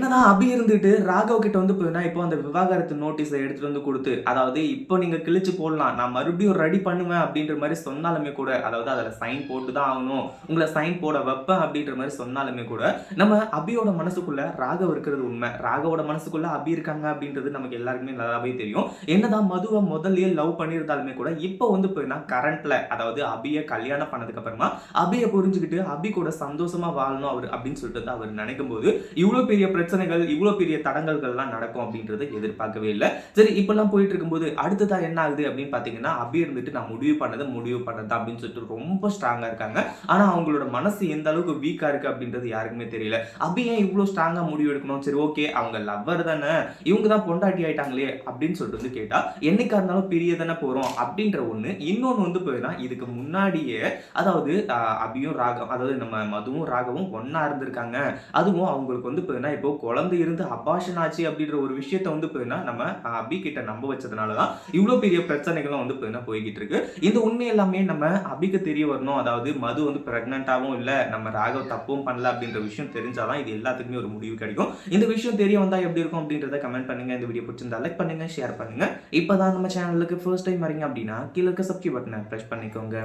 என்னதான் அபி இருந்துட்டு ராகவ் கிட்ட வந்து போயினா இப்போ அந்த விவாகரத்து நோட்டீஸை எடுத்துட்டு வந்து கொடுத்து, அதாவது இப்போ நீங்க கிழிச்சு போடலாம், நான் மறுபடியும் ரெடி பண்ணுவேன் அப்படின்ற மாதிரி சொன்னாலுமே கூட, அதாவது அதில் சைன் போட்டு தான் ஆகணும், உங்களை சைன் போட வைப்பேன் அப்படின்ற மாதிரி சொன்னாலுமே கூட, நம்ம அபியோட மனசுக்குள்ள ராகவ் இருக்கிறது உண்மை. ராகவோட மனசுக்குள்ள அபி இருக்காங்க அப்படின்றது நமக்கு எல்லாருக்குமே நல்லாவே தெரியும். என்னதான் மதுவை முதல்லயே லவ் பண்ணியிருந்தாலுமே கூட இப்போ வந்து போயினா கரண்ட்ல, அதாவது அபியை கல்யாணம் பண்ணதுக்கு அப்புறமா அபியை புரிஞ்சுக்கிட்டு அபி கூட சந்தோஷமா வாழணும் அவர் அப்படின்னு சொல்லிட்டு அவர் நினைக்கும் போது இவ்வளவு பெரிய பிரச்சனைகள், இவ்வளவு பெரிய தடங்கல்கள்லாம் நடக்கும் அப்படின்றத எதிர்பார்க்கவே இல்லை. சரி, இப்பெல்லாம் போயிட்டு இருக்கும்போது அடுத்ததா என்ன ஆகுது அப்படின்னு பாத்தீங்கன்னா, அபி இருந்துட்டு நான் முடிவு பண்ணது அப்படின்னு சொல்லிட்டு ரொம்ப ஸ்ட்ராங்கா இருக்காங்க. ஆனா அவங்களோட மனசு எந்த அளவுக்கு வீக்கா இருக்கு அப்படின்றது யாருக்குமே தெரியல. அபி ஏன் இவ்வளவு ஸ்ட்ராங்கா முடிவு எடுக்கணும்? சரி, ஓகே, அவங்க லவ்வர் தானே, இவங்க தான் பொண்டாட்டி ஆயிட்டாங்களே அப்படின்னு சொல்லிட்டு வந்து கேட்டா, என்னைக்கா இருந்தாலும் பிரிய தானே போறோம் அப்படின்ற ஒண்ணு. இன்னொன்னு வந்து போயினா இதுக்கு முன்னாடியே, அதாவது அபியும் ராகம், அதாவது நம்ம மதுவும் ராகவும் ஒன்னா இருந்திருக்காங்க. அதுவும் அவங்களுக்கு வந்து இப்போ குழந்தை இருந்து அபாஷன் ஆச்சு அப்படின்ற ஒரு விஷயத்த வந்து நம்ம அபி கிட்ட நம்ப வச்சதுனாலதான் இவ்வளவு பெரிய பிரச்சனைகளும் வந்து போய்கிட்டு இருக்கு. இந்த உண்மை எல்லாமே நம்ம அபிக்கு தெரிய வரணும். அதாவது மது வந்து பிரெக்னன்டாவும் இல்ல, நம்ம ராகவ் தப்பும் பண்ணல அப்படின்ற விஷயம் தெரிஞ்சாதான் இது எல்லாத்துக்குமே ஒரு முடிவு கிடைக்கும். இந்த விஷயம் தெரிய வந்தா எப்படி இருக்கும் அப்படின்றத கமெண்ட் பண்ணுங்க. இந்த வீடியோ பிடிச்சிருந்தா லைக் பண்ணுங்க, ஷேர் பண்ணுங்க. இப்பதான் நம்ம சேனலுக்கு ஃபர்ஸ்ட் டைம் வரீங்க அப்படின்னா கீழே இருக்க சப்ஸ்கிரைப் பட்டனை பிரஸ் பண்ணிக்கோங்க.